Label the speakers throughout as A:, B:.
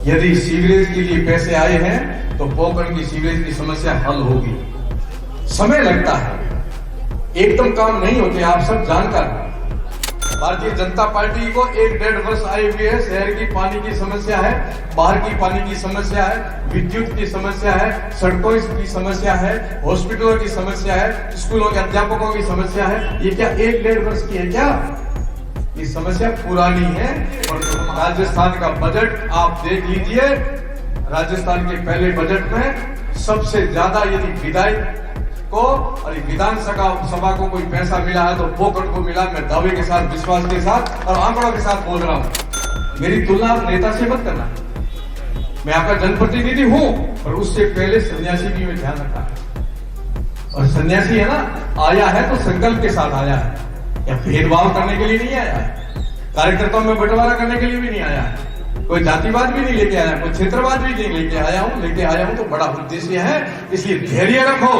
A: यदि सीवरेज के लिए पैसे आए हैं तो पोखरण की सीवरेज की समस्या हल होगी। समय लगता है, एकदम काम नहीं होते, आप सब जानकार। भारतीय जनता पार्टी को 1-1.5 वर्ष आए हुए है। शहर की पानी की समस्या है, बाहर की पानी की समस्या है, विद्युत की समस्या है, सड़कों की समस्या है, हॉस्पिटलों की समस्या है, स्कूलों के अध्यापकों की समस्या है। ये क्या 1-1.5 वर्ष की है क्या? ये समस्या पुरानी है। और राजस्थान का बजट आप देख लीजिए, राजस्थान के पहले बजट में सबसे ज्यादा यदि विधायक को और विधानसभा को कोई पैसा मिला है तो पोखरण को मिला। मैं दावे के साथ, विश्वास के साथ और आंकड़ों के साथ बोल रहा हूं। मेरी तुलना नेता से मत करना, मैं आपका जनप्रतिनिधि हूं, और उससे पहले सन्यासी भी मैं ध्यान रखा है। और सन्यासी है ना, आया है तो संकल्प के साथ आया है, या भेदभाव करने के लिए नहीं आया है, कार्यकर्ताओं में बंटवारा करने के लिए भी नहीं आया है, कोई जातिवाद भी नहीं लेके आया, कोई क्षेत्रवाद भी नहीं लेके आया हूं तो बड़ा उद्देश्य है। इसलिए धैर्य रखो।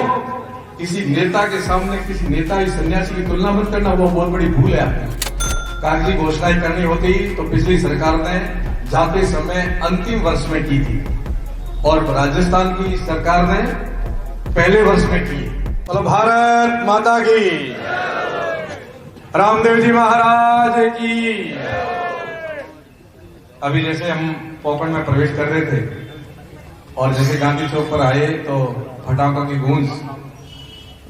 A: किसी नेता के सामने किसी नेता या सन्यासी की तुलना मत करना, वो बहुत बड़ी भूल है आपकी। कागजी घोषणाएं करनी होती तो पिछली सरकार ने जाते समय अंतिम वर्ष में की थी, और राजस्थान की सरकार ने पहले वर्ष में की। बोलो भारत माता की, रामदेव जी महाराज की। अभी जैसे हम पोखरण में प्रवेश कर रहे थे और जैसे गांधी चौक पर आए तो पटाखों की गूंज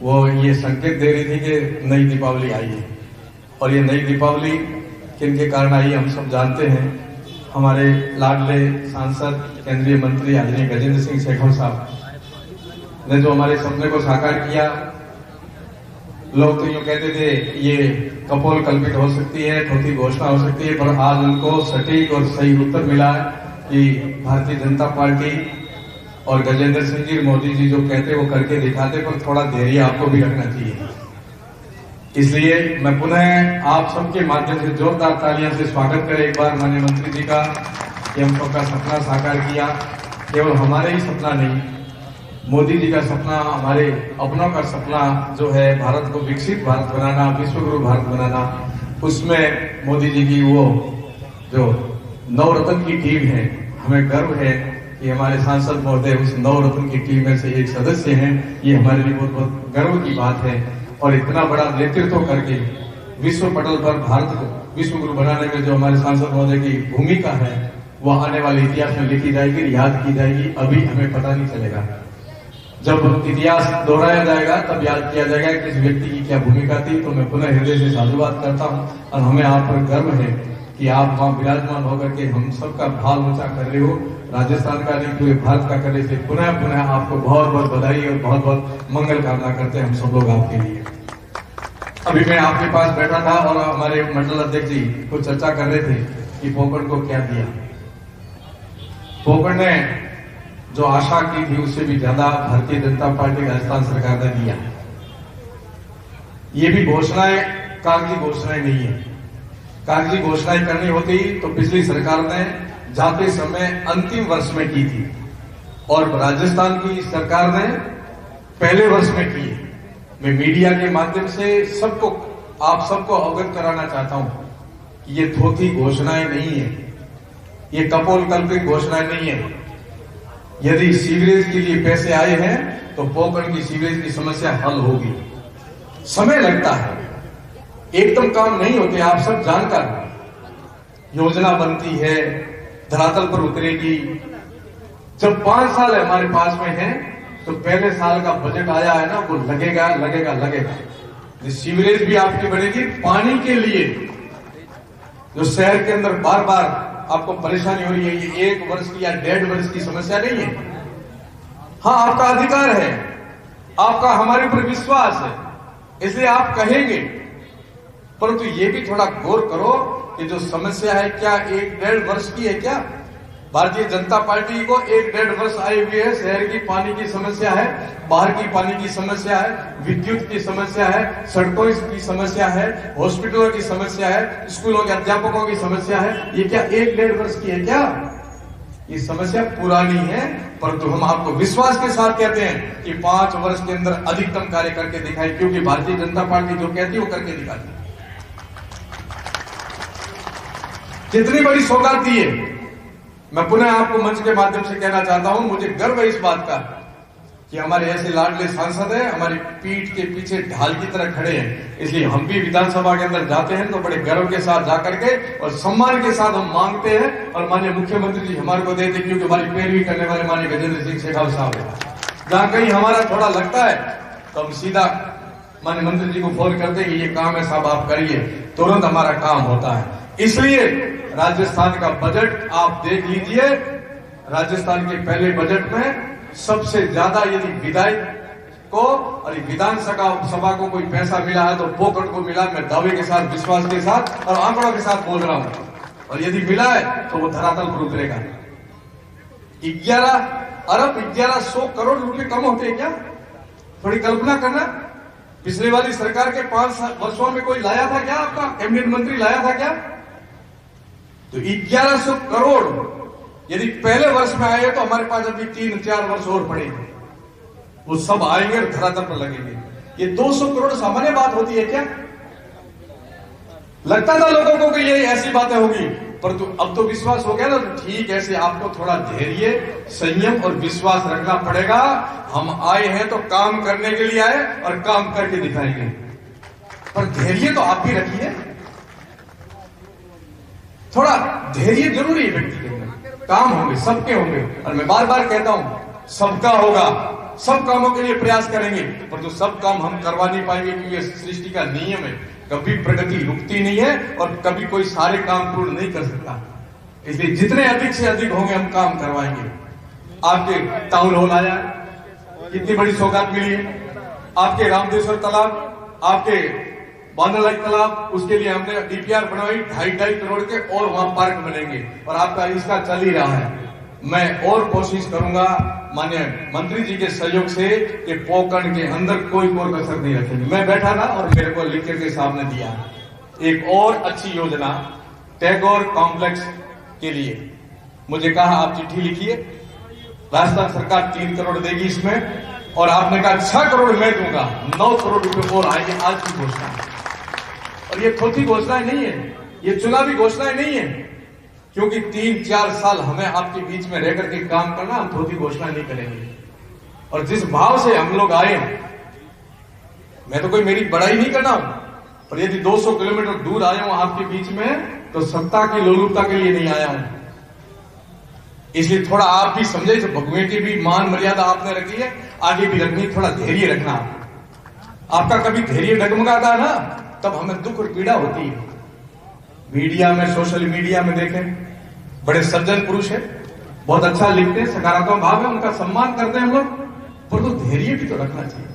A: वो ये संकेत दे रही थी कि नई दीपावली आई है। और ये नई दीपावली किनके कारण आई हम सब जानते हैं। हमारे लाडले सांसद केंद्रीय मंत्री आदरणीय गजेंद्र सिंह शेखावत साहब ने जो हमारे सपने को साकार किया। लोग तो यूं कहते थे ये कपोल कल्पित हो सकती है, ठोठी घोषणा हो सकती है, पर आज उनको सटीक और सही उत्तर मिला कि भारतीय जनता पार्टी और गजेंद्र सिंह जी, मोदी जी जो कहते वो करके दिखाते, पर थोड़ा धैर्य आपको भी रखना चाहिए। इसलिए मैं पुनः आप सबके माध्यम से जोरदार तालियों से स्वागत करें एक बार माननीय मंत्री जी का, कि हम सबका सपना साकार किया। केवल हमारे ही सपना नहीं, मोदी जी का सपना, हमारे अपनों का सपना जो है भारत को विकसित भारत बनाना, विश्वगुरु भारत बनाना, उसमें मोदी जी की वो जो नवरत्न की टीम है, हमें गर्व है कि हमारे सांसद महोदय उस नवरत्न की टीम में से एक सदस्य हैं। ये हमारे लिए बहुत बहुत गर्व की बात है। और इतना बड़ा नेतृत्व करके विश्व पटल पर भारत को विश्वगुरु बनाने में जो हमारे सांसद महोदय की भूमिका है, वह आने वाले इतिहास में लिखी जाएगी, याद की जाएगी। अभी हमें पता नहीं चलेगा, जब इतिहास दोहराया जाएगा तब याद किया जाएगा कि इस व्यक्ति की क्या भूमिका थी। तो मैं पुनः हृदय से साधुवाद करता हूँ, और हमें आप पर गर्व है कि आप वहां विराजमान होकर के हम सबका भाव ऊंचा कर रहे हो। राजस्थान का नहीं, पूरे भारत का करने से पुनः आपको बहुत बहुत बधाई और बहुत बहुत मंगल कामना करते हैं हम सब लोग आपके लिए। अभी मैं आपके पास बैठा था और हमारे मंडल अध्यक्ष जी कुछ चर्चा कर रहे थे कि पोखरण को क्या दिया। पोखरण ने जो आशा की थी उससे भी ज्यादा भारतीय जनता पार्टी राजस्थान सरकार ने दिया। ये भी घोषणाएं कागजी घोषणाएं नहीं है। कागजी घोषणाएं करनी होती तो पिछली सरकार ने जाते समय अंतिम वर्ष में की थी, और राजस्थान की सरकार ने पहले वर्ष में की। मैं मीडिया के माध्यम से आप सबको अवगत कराना चाहता हूं कि ये थोथी घोषणाएं नहीं है, ये कपोल कल्पित घोषणाएं नहीं है। यदि सीवरेज के लिए पैसे आए हैं तो पोखरण की सीवरेज की समस्या हल होगी। समय लगता है, एकदम काम नहीं होते, आप सब जानकार। योजना बनती है, धरातल पर उतरेगी। जब 5 साल हमारे पास में है तो पहले साल का बजट आया है ना, वो लगेगा। सीवरेज भी आपकी बनेगी पानी के लिए, जो शहर के अंदर बार बार आपको परेशानी हो रही है। ये 1 वर्ष की या 1.5 वर्ष की समस्या नहीं है। हाँ, आपका अधिकार है, आपका हमारे ऊपर विश्वास है, इसलिए आप कहेंगे, परंतु ये भी थोड़ा गौर करो कि जो समस्या है क्या 1-1.5 वर्ष की है क्या? भारतीय जनता पार्टी को 1-1.5 वर्ष आए हुए है। शहर की पानी की समस्या है, बाहर की पानी की समस्या है, विद्युत की समस्या है, सड़कों की समस्या है, हॉस्पिटलों की समस्या है, स्कूलों के अध्यापकों की समस्या है। ये क्या 1-1.5 वर्ष की है क्या? ये समस्या पुरानी है, परंतु हम आपको विश्वास के साथ कहते हैं कि 5 वर्ष के अंदर अधिकतम कार्य करके दिखाए, क्योंकि भारतीय जनता पार्टी जो कहती है वो करके दिखाती है। कितनी बड़ी सौगात दी है, मैं पुनः आपको मंच के माध्यम से कहना चाहता हूं, मुझे गर्व है इस बात का कि हमारे ऐसे लाडले सांसद हैं, हमारी पीठ के पीछे ढाल की तरह खड़े हैं। इसलिए हम भी विधानसभा के अंदर जाते हैं तो बड़े गर्व के साथ जाकर के और सम्मान के साथ हम मांगते हैं, और माननीय मुख्यमंत्री जी हमारे को देते, क्योंकि हमारी पैरवी करने वाले माननीय गजेंद्र सिंह शेखावत साहब है। जहां कहीं हमारा थोड़ा लगता है तो हम सीधा माननीय मंत्री जी को फोन करते हैं कि ये काम है साहब आप करिए, तुरंत हमारा काम होता है। इसलिए राजस्थान का बजट आप देख लीजिए, राजस्थान के पहले बजट में सबसे ज्यादा यदि विधायक को और विधानसभा को कोई पैसा मिला है तो पोकट को मिला। मैं दावे के साथ, विश्वास के साथ और आंकड़ों के साथ बोल रहा हूं, और यदि मिला है तो वो धरातल पर उतरेगा। 11 अरब 1100 करोड़ रुपए कम होते हैं क्या? थोड़ी कल्पना करना। पिछले वाली सरकार के 5 वर्षों में कोई लाया था क्या? आपका कैबिनेट मंत्री लाया था क्या? तो 1100 करोड़ यदि पहले वर्ष में आए तो हमारे पास अभी 3-4 वर्ष और पड़ेंगे, वो सब आएंगे और धरातल पर लगेंगे। ये 200 करोड़ सामान्य बात होती है क्या? लगता था लोगों को कि ये ऐसी बातें होगी, परंतु अब तो विश्वास हो गया ना। तो ठीक ऐसे आपको थोड़ा धैर्य, संयम और विश्वास रखना पड़ेगा। हम आए हैं तो काम करने के लिए आए और काम करके दिखाएंगे, पर धैर्य तो आप भी रखिए। थोड़ा धैर्य जरूरी है व्यक्ति के अंदर। काम होंगे, सबके होंगे, और मैं बार बार कहता हूं सबका होगा, सब कामों के लिए प्रयास करेंगे, पर तो सब काम हम करवा नहीं पाएंगे, क्योंकि ये सृष्टि का नियम है। कभी प्रगति रुकती नहीं है और कभी कोई सारे काम पूर्ण नहीं कर सकता। इसलिए जितने अधिक से अधिक होंगे हम काम करवाएंगे। आपके टाउन हॉल आया, कितनी बड़ी सौगात मिली है। आपके रामदेश्वर तालाब, आपके बांदलाई तालाब, उसके लिए हमने डीपीआर बनवाई 2.5 करोड़ के, और वहां पार्क बनेंगे, और आपका इसका चल ही रहा है। मैं और कोशिश करूंगा माननीय मंत्री जी के सहयोग से कि पोकरण के अंदर कोई कसर नहीं रखेंगे। मैं बैठा था और मेरे को लिख के सामने दिया एक और अच्छी योजना टैगोर कॉम्प्लेक्स के लिए। मुझे कहा आप चिट्ठी लिखिए, राजस्थान सरकार 3 करोड़ देगी इसमें, और आपने कहा 6 करोड़ मैं दूंगा, 9 करोड़ रुपए और आएंगे। आज की घोषणा, और ये थोड़ी घोषणाएं नहीं है, ये चुनावी घोषणाएं नहीं है, क्योंकि 3-4 साल हमें आपके बीच में रहकर के काम करना, हम थोड़ी घोषणा नहीं करेंगे। और जिस भाव से हम लोग आए, मैं तो कोई मेरी बड़ाई नहीं करना हूं, पर यदि 200 किलोमीटर दूर आया हूं आपके बीच में, तो सत्ता की लोलुपता के लिए नहीं आया हूं। इसलिए थोड़ा आप भी समझे, भगवे की भी मान मर्यादा आपने रखी है, आगे भी रखनी, थोड़ा धैर्य रखना। आपका कभी धैर्य डगमगाता है ना, तब हमें दुख और पीड़ा होती है। मीडिया में, सोशल मीडिया में देखें, बड़े सज्जन पुरुष हैं, बहुत अच्छा लिखते हैं, सकारात्मक भाव है, उनका सम्मान करते हैं हम लोग, पर तो धैर्य भी तो रखना चाहिए।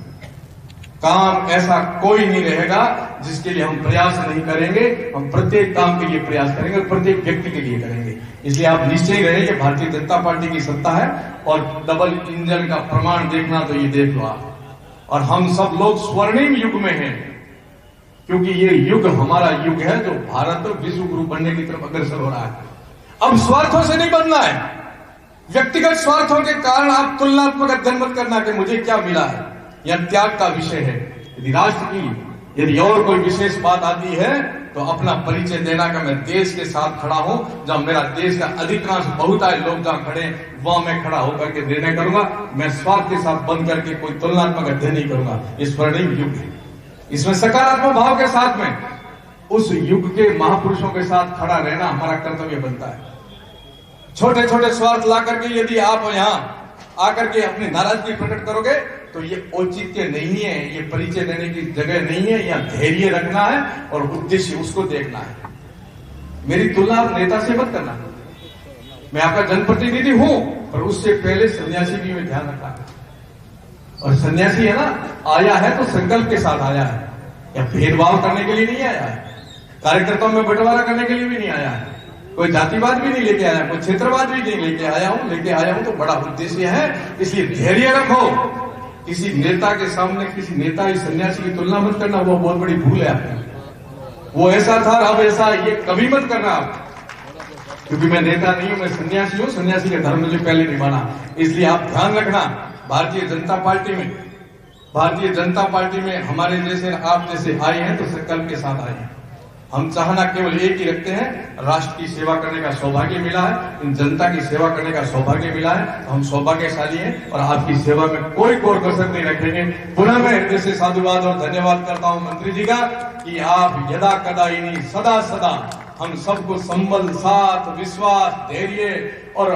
A: काम ऐसा कोई नहीं रहेगा जिसके लिए हम प्रयास नहीं करेंगे। हम प्रत्येक काम के लिए प्रयास करेंगे, प्रत्येक व्यक्ति के लिए करेंगे। इसलिए आप निश्चय रहे कि भारतीय जनता पार्टी की सत्ता है, और डबल इंजन का प्रमाण देखना तो ये देख लो आप। और हम सब लोग स्वर्णिम युग में हैं, क्योंकि ये युग हमारा युग है जो भारत विश्व गुरु बनने की तरफ अग्रसर हो रहा है। अब स्वार्थों से नहीं बनना है, व्यक्तिगत स्वार्थों के कारण आप तुलनात्मक अध्ययन मत करना कि मुझे क्या मिला है। यह त्याग का विषय है। यदि राष्ट्र की यदि और कोई विशेष बात आती है तो अपना परिचय देना का मैं देश के साथ खड़ा हूं, जब मेरा देश का अधिकांश बहुतायत लोग जहां खड़े वहां मैं खड़ा होकर के निर्णय करूंगा। मैं स्वार्थ के साथ बंद करके कोई तुलनात्मक अध्ययन नहीं करूंगा। ये स्वर्णिम युग है, इसमें सकारात्मक भाव के साथ में उस युग के महापुरुषों के साथ खड़ा रहना हमारा कर्तव्य बनता है। छोटे छोटे स्वार्थ ला करके यदि आप यहां आकर के अपनी नाराजगी प्रकट करोगे तो ये औचित्य नहीं है, ये परिचय देने की जगह नहीं है। यहाँ धैर्य रखना है और उद्देश्य उसको देखना है। मेरी तुलना आप नेता से मत करना। मैं आपका जनप्रतिनिधि हूं, पर उससे पहले सन्यासी भी मैं ध्यान रखा। और सन्यासी है ना, आया है तो संकल्प के साथ आया है, या भेदभाव करने के लिए नहीं आया है, कार्यकर्ताओं में बंटवारा करने के लिए भी नहीं आया है, कोई जातिवाद भी नहीं लेके आया, कोई क्षेत्रवाद भी नहीं लेके आया हूं तो बड़ा उद्देश्य है। इसलिए धैर्य रखो। किसी नेता के सामने किसी नेता या सन्यासी की तुलना मत करना, वो बहुत बड़ी भूल है आपकी। वो ऐसा था अब ऐसा, ये कभी मत करना आप, क्योंकि मैं नेता नहीं हूं, मैं सन्यासी हूं। सन्यासी का धर्म मुझे पहले निभाना। इसलिए आप ध्यान रखना, भारतीय जनता पार्टी में हमारे जैसे आप जैसे आए हैं तो संकल्प के साथ आए हैं। हम चाहना केवल एक ही रखते हैं, राष्ट्र की सेवा करने का सौभाग्य मिला है, इन जनता की सेवा करने का सौभाग्य मिला है, तो हम सौभाग्यशाली हैं और आपकी सेवा में कोई कोर कसर नहीं रखेंगे। पुनः मैं हृदय से साधुवाद और धन्यवाद करता हूं मंत्री जी का कि आप यदा कदा इन्हीं सदा सदा हम सबको संबल, साथ, विश्वास, धैर्य और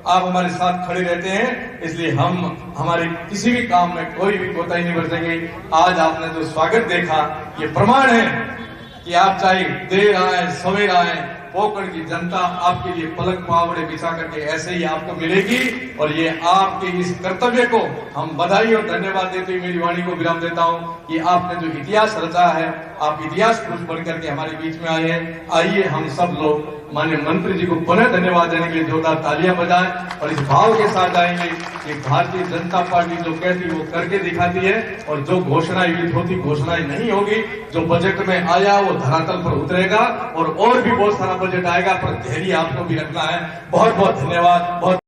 A: आप हमारे साथ खड़े रहते हैं, इसलिए हम हमारे किसी भी काम में कोई भी कोताही नहीं बरतेंगे। आज आपने जो स्वागत देखा ये प्रमाण है कि आप चाहे देर आए सवेर आए, पोकरण की जनता आपके लिए पलक पावड़े बिछा करके ऐसे ही आपको मिलेगी। और ये आपके इस कर्तव्य को हम बधाई और धन्यवाद देते हुए मेरी वाणी को विराम देता हूं कि आपने जो इतिहास रचा है, आप इतिहास पुरुष बन करके हमारे बीच में आए हैं। आइए हम सब लोग माननीय मंत्री जी को पुनः धन्यवाद देने के लिए जोरदार तालियां बजाएं और इस भाव के साथ जाएंगे कि भारतीय जनता पार्टी जो कहती वो करके दिखाती है, और जो घोषणाएं विध होती घोषणाएं नहीं होगी। जो बजट में आया वो धरातल पर उतरेगा और भी बहुत सारा बजट आएगा, पर धैर्य आपको भी रखना है। बहुत बहुत धन्यवाद। बहुत